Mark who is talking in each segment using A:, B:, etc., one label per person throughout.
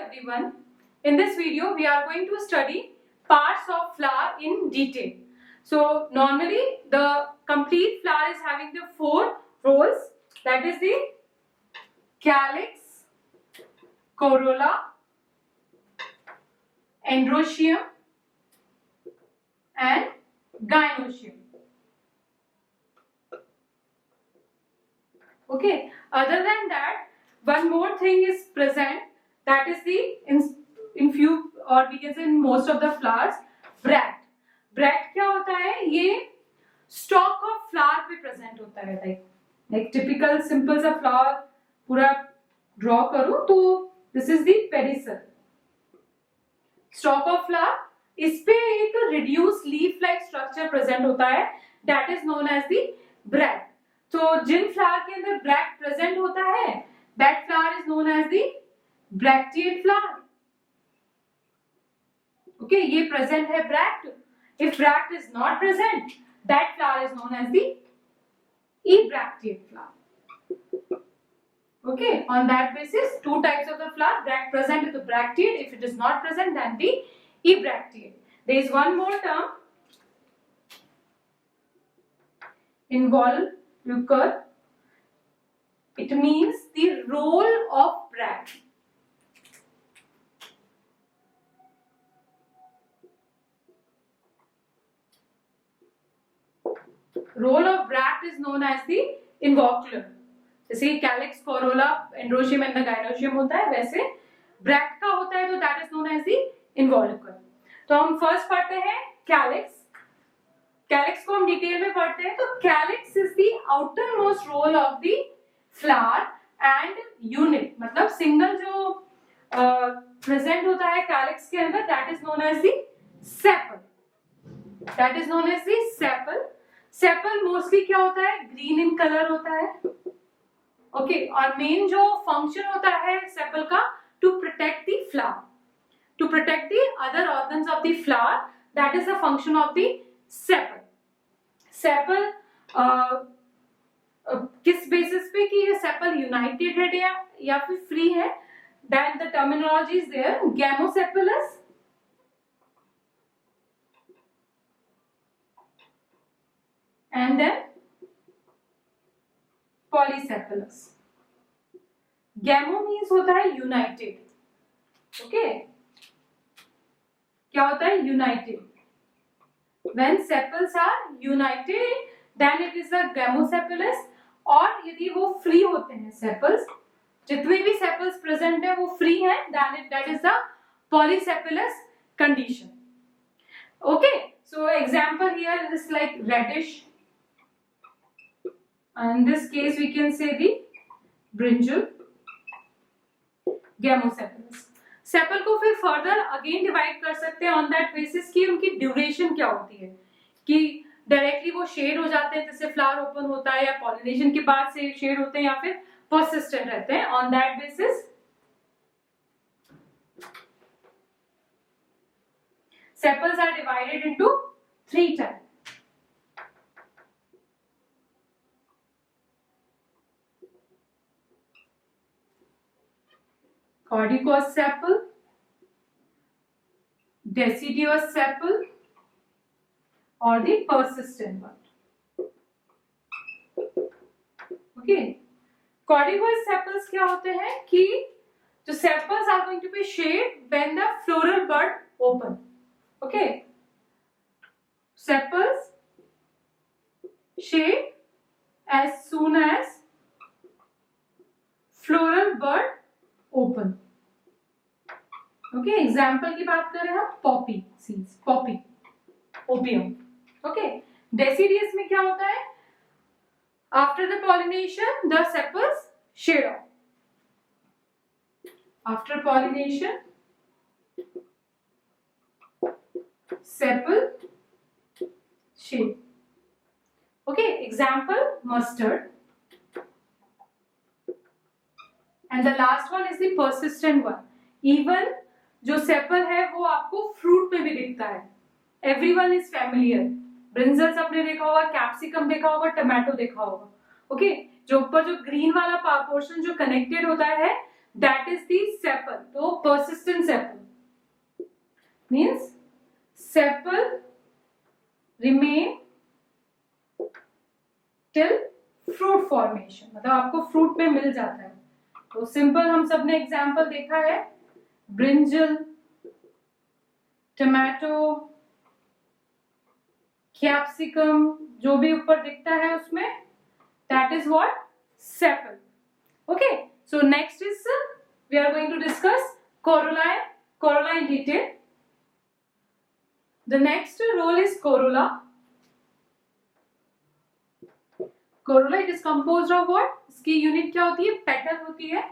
A: everyone. In this video, we are going to study parts of flower in detail. So normally the complete flower is having the 4 roles, that is the calyx, corolla, androecium and gynoecium. Okay, other than that, one more thing is present, that is the in few or we can say in most of the flowers, bracts. Bract क्या होता है? ये stalk of flower पे present होता है, like typical simple सा flower पूरा draw करूं तो this is the pedicel, stalk of flower, इस पे एक reduce leaf like structure present होता है, that is known as the bract. तो जिन फ्लावर के अंदर ब्रैक्ट प्रेजेंट होता है, that flower is known as the bracteate flower. Okay, ये प्रेजेंट है bract. If bract is not present, that flower is known as the ebracteate flower. Okay, on that basis, 2 types of the flower, bract present with the bracteate. If it is not present, then the ebracteate. There is one more term, involucre. It means the role of bract. Role of bract is known as the involucre. जैसे calyx, corolla, androecium and gynoecium होता है, वैसे bract का होता है तो that is known as the involucre. तो हम फर्स्ट पढ़ते हैं कैलिक्स. कैलिक्स को हम डिटेल में पढ़ते हैं. तो calyx is the outermost whorl of the flower and unit, मतलब सिंगल जो प्रेजेंट होता है कैलिक्स के अंदर, that is known as the sepal. That is known as the sepal. Sepal mostly क्या होता है? ग्रीन इन कलर होता है. ओके, और मेन जो फंक्शन होता है सेपल का, to protect the flower, to protect the other organs of the flower, that is the function of the sepal. Sepal किस बेसिस पे कि ये सेपल यूनाइटेड है या फिर फ्री है, then the terminology is there, gamosepalous and then polycephalus. Gamo means होता है यूनाइटेड. ओके, क्या होता है? United. When sepals are united, then it is a gamocephalus. और यदि वो फ्री होते हैं सेपल्स, जितने भी सेपल्स प्रेजेंट है वो फ्री हैं, then that is the polycephalus condition. Okay, so example here is like radish. In this case we can say the brinjal, gamocephalus. Sepal को फिर फर्दर अगेन डिवाइड कर सकते हैं ऑन दैट बेसिस कि उनकी ड्यूरेशन क्या होती है, कि डायरेक्टली वो शेड हो जाते हैं जैसे फ्लावर ओपन होता है, या पॉलिनेशन के बाद से शेड होते हैं, या फिर परसिस्टेंट रहते हैं. On that basis sepals are divided into 3 types. Caudicoous sepal, deciduous sepal or the persistent one. Okay, caudicoous sepals क्या होते हैं कि जो sepals are going to be shaped when the floral bud open. Okay, sepals shape as soon as floral bud open. Okay, example की बात करें हम, poppy seeds, poppy, opium. Okay, deciduous में क्या होता है? After the pollination the sepals shed off. After pollination sepal shed. Okay, example mustard. And the last one is the persistent one. Even जो sepal है वो आपको फ्रूट में भी दिखता है. Everyone is familiar. ब्रिंजल्स आपने देखा होगा, कैप्सिकम देखा होगा, टमाटो देखा होगा. ओके, जो ऊपर जो ग्रीन वाला पोर्शन जो कनेक्टेड होता है that is the sepal. तो persistent sepal means sepal remain till fruit formation, मतलब आपको फ्रूट में मिल जाता है. तो सिंपल हम सब ने एग्जाम्पल देखा है, ब्रिंजल, टमाटो, कैप्सिकम, जो भी ऊपर दिखता है उसमें, that is what sepal. Okay, so next is we are going to discuss corolla in detail. The next role is corolla. Corolla is composed of what? इसकी यूनिट क्या होती है? पेटल होती है.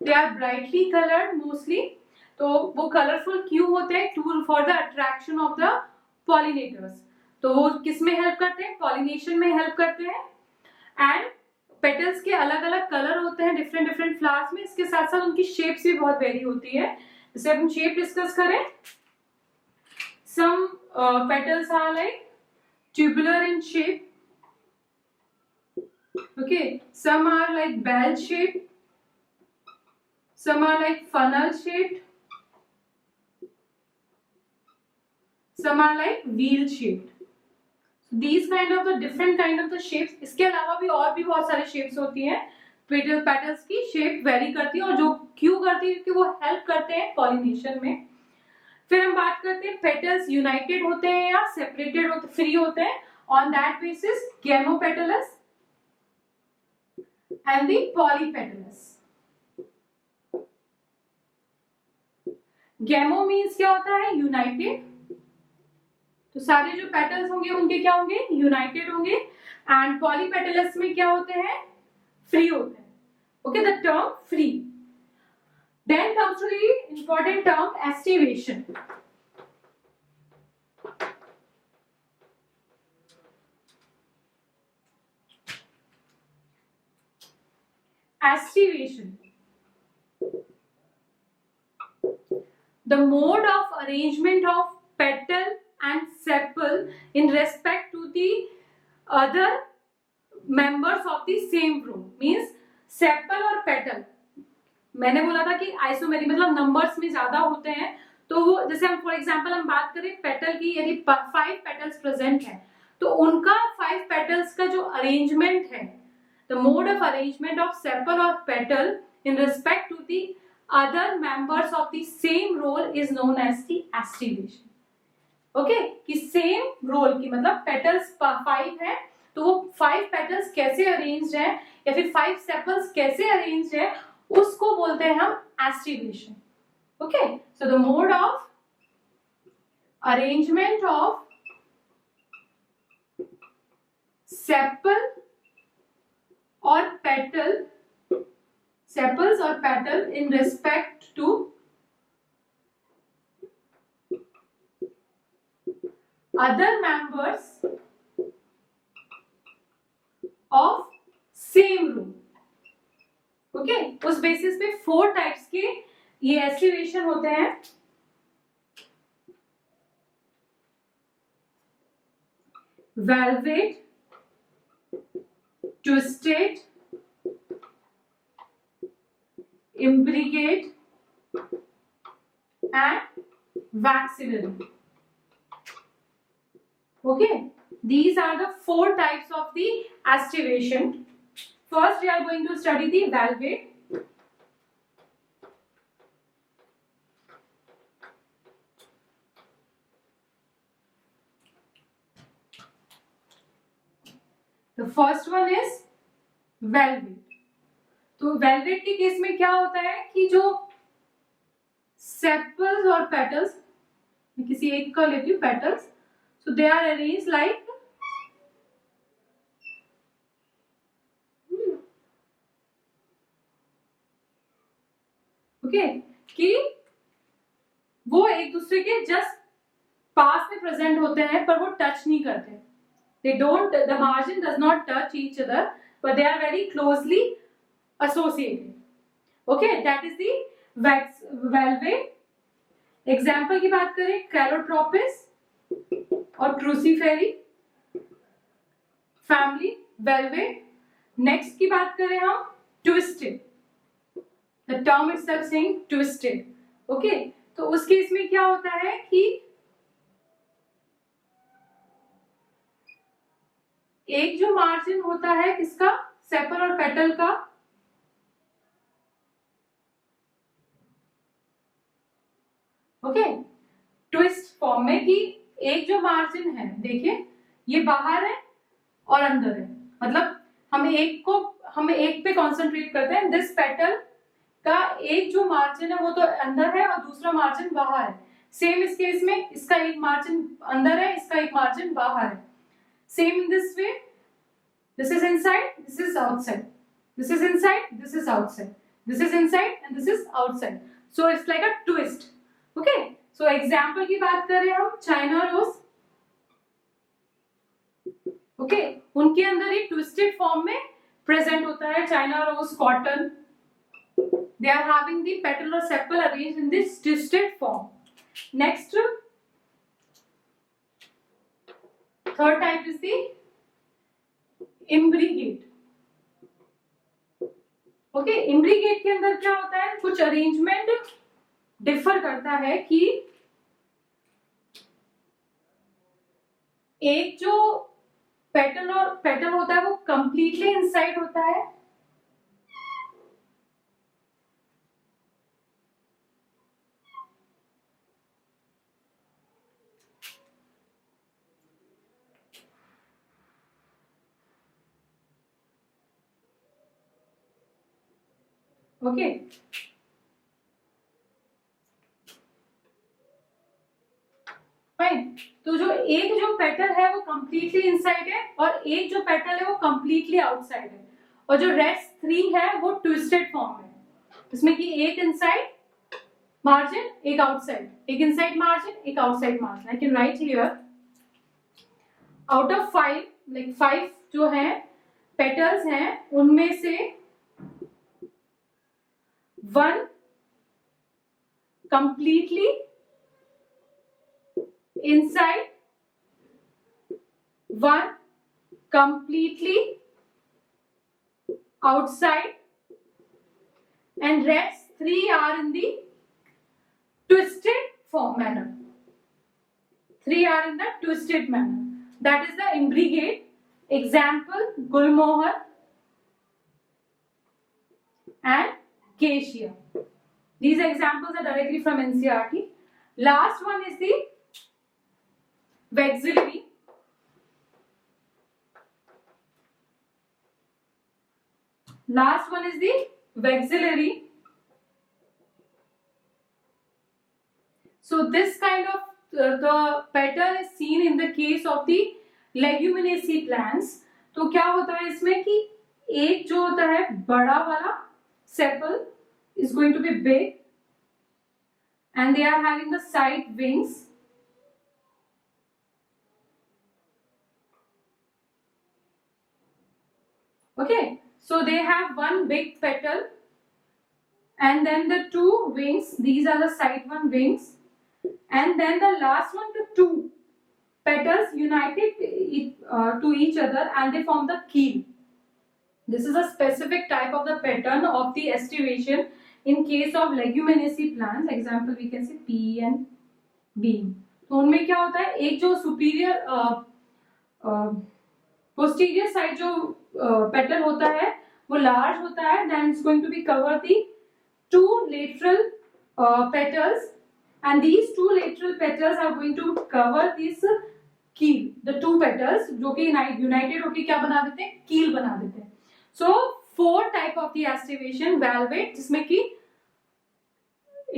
A: They are brightly colored mostly. तो वो colourful क्यों होते हैं? To for the attraction of the pollinators. तो वो किस में हेल्प करते हैं? पॉलिनेशन में हेल्प करते हैं. एंड पेटल्स के अलग अलग कलर होते हैं डिफरेंट डिफरेंट फ्लावर्स में. इसके साथ साथ उनकी शेप्स भी बहुत वेरी होती है. जैसे हम शेप डिस्कस करें, some petals are like tubular in shape. Okay, some are like bell shaped, some are like funnel shaped, some are like wheel shaped. These kind of the different kind of the shapes. इसके अलावा भी और भी बहुत सारे shapes होती हैं. Petals की शेप वेरी करती है, और जो क्यों करती है? क्योंकि वो हेल्प करते हैं पॉलिनेशन में. फिर हम बात करते हैं पेटल्स यूनाइटेड होते हैं या सेपरेटेड होते, फ्री होते हैं. On that basis gamopetalous and the polypetalous. गैमो means क्या होता है? यूनाइटेड. तो सारे जो पेटल्स होंगे उनके क्या होंगे? यूनाइटेड होंगे. एंड पॉलीपेटलस में क्या होते हैं? फ्री होते हैं. Okay, the term free. Then comes to the important term aestivation. Estivation. The mode of arrangement of petal and sepal in respect to the other members of the same group. Means sepal और petal, मैंने बोला था कि आइसोमेरी मतलब numbers में ज्यादा होते हैं. तो वो जैसे हम फॉर एग्जांपल हम बात करें पेटल की, यदि 5 पेटल्स प्रेजेंट हैं तो उनका 5 पेटल्स का जो अरेंजमेंट है, the mode of arrangement of sepal or petal in respect to the other members of the same role is known as the estivation. Okay, कि same role की मतलब petals 5 है, तो वो 5 petals कैसे arranged है या फिर 5 sepals कैसे arranged है, उसको बोलते हैं हम estivation. Okay, so the mode of arrangement of sepal और पेटल, सेपल्स और petal in respect to other members of same room. Okay, उस बेसिस पे 4 टाइप्स के ये एस्टिवेशन होते हैं. Valvate, twisted, imbricate and vacillary. Okay, these are the 4 types of the estivation. First we are going to study the valvate. The first one is velvet. तो velvet के case में क्या होता है कि जो sepals और petals, मैं किसी एक का लेती हूँ petals, so they are arranged like okay, कि वो एक दूसरे के जस्ट पास में प्रेजेंट होते हैं पर वो टच नहीं करते. They don't, the margin does not touch each other, but they are very closely associated. Okay, that is the valvate. Example की बात करें, Calotropis और Crucifery family valvate. Next की बात करें हम twisted. The term itself saying twisted. Okay, तो उस केस में क्या होता है कि एक जो मार्जिन होता है किसका, सेपल और पेटल का, ओके, ट्विस्ट फॉर्म में कि एक जो मार्जिन है, देखिए ये बाहर है और अंदर है, मतलब हम एक पे कॉन्सेंट्रेट करते हैं. दिस पेटल का एक जो मार्जिन है वो तो अंदर है और दूसरा मार्जिन बाहर है. सेम इस केस में इसका एक मार्जिन अंदर है, इसका एक मार्जिन बाहर है. Same in this way, this is inside, this is outside, this is inside, this is outside, this is inside and this is outside. So it's like a twist. Okay, so example की बात करें हम, China rose. Okay, उनके अंदर एक twisted form में present होता है. China rose, cotton, they are having the petal or sepal arranged in this twisted form. Next, third type is the imbricate. Okay, imbricate के अंदर क्या होता है, कुछ अरेंजमेंट डिफर करता है कि एक जो पेटल होता है वो कंप्लीटली इनसाइड होता है, ओके. फाइन. तो जो पेटल है वो कंप्लीटली इनसाइड है और एक जो पेटल है वो कंप्लीटली आउटसाइड है, और जो रेस्ट 3 है वो ट्विस्टेड फॉर्म है, जिसमें कि एक इनसाइड मार्जिन, एक आउटसाइड, एक इनसाइड मार्जिन, एक outside margin. I can write here, out of 5, like 5 जो है पेटल्स हैं, उनमें से 1 completely inside, 1 completely outside, and rest 3 are in the twisted form manner. 3 are in the twisted manner. That is the imbricate. Example, Gulmohar and Acacia. These examples are directly from NCERT. Last one is the vexillary. Last one is the vexillary. So this kind of the pattern is seen in the case of the leguminaceae plants. तो क्या होता है इसमें कि एक जो होता है बड़ा वाला sepal is going to be big and they are having the side wings. Okay, so they have one big petal and then the 2 wings, these are the side one wings, and then the last one, the 2 petals united to each other and they form the keel. This is a specific type of the pattern of the estivation in case of leguminaceae plants. Example we can say pea and bean. तो उनमें क्या होता है, एक जो superior posterior side जो petal होता है वो लार्ज होता है, then it's going to be cover the 2 lateral petals, and these 2 lateral petals are going to cover this keel. The 2 petals जो कि united होके क्या बना देते हैं, कील बना देते हैं. So 4 type of the estivation, valvate जिसमें कि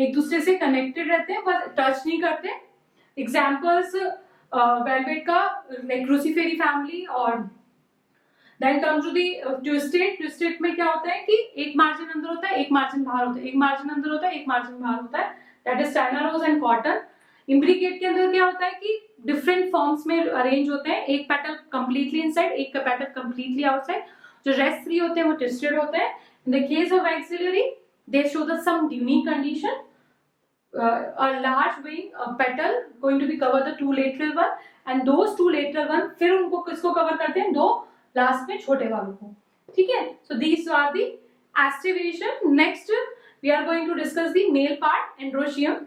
A: एक दूसरे से कनेक्टेड रहते हैं पर टच नहीं करते. एग्जाम्पल्स वेलवेट का लाइक क्रूसीफेरी फैमिली. और then comes to the twisted. Twisted में क्या होता है कि एक मार्जिन अंदर होता है, एक मार्जिन बाहर होता है, एक मार्जिन अंदर होता है, एक मार्जिन बाहर होता है. That is China rose and cotton. Imbricate के अंदर क्या होता है कि डिफरेंट फॉर्म्स में अरेंज होते हैं, एक पेटल कंप्लीटली इनसाइड, एक पेटल कंप्लीटली आउटसाइड. जो रेस्ट 3 होते हैं वो ट्विस्टेड होते हैं. In the case of axillary they show the some unique condition. A large wing petal going to be cover the 2 lateral one, and those 2 lateral one फिर उनको किसको cover करते हैं, 2 लास्ट में छोटे वालों को. ठीक है. So these are the estivation. Next we are going to discuss the male part, androecium.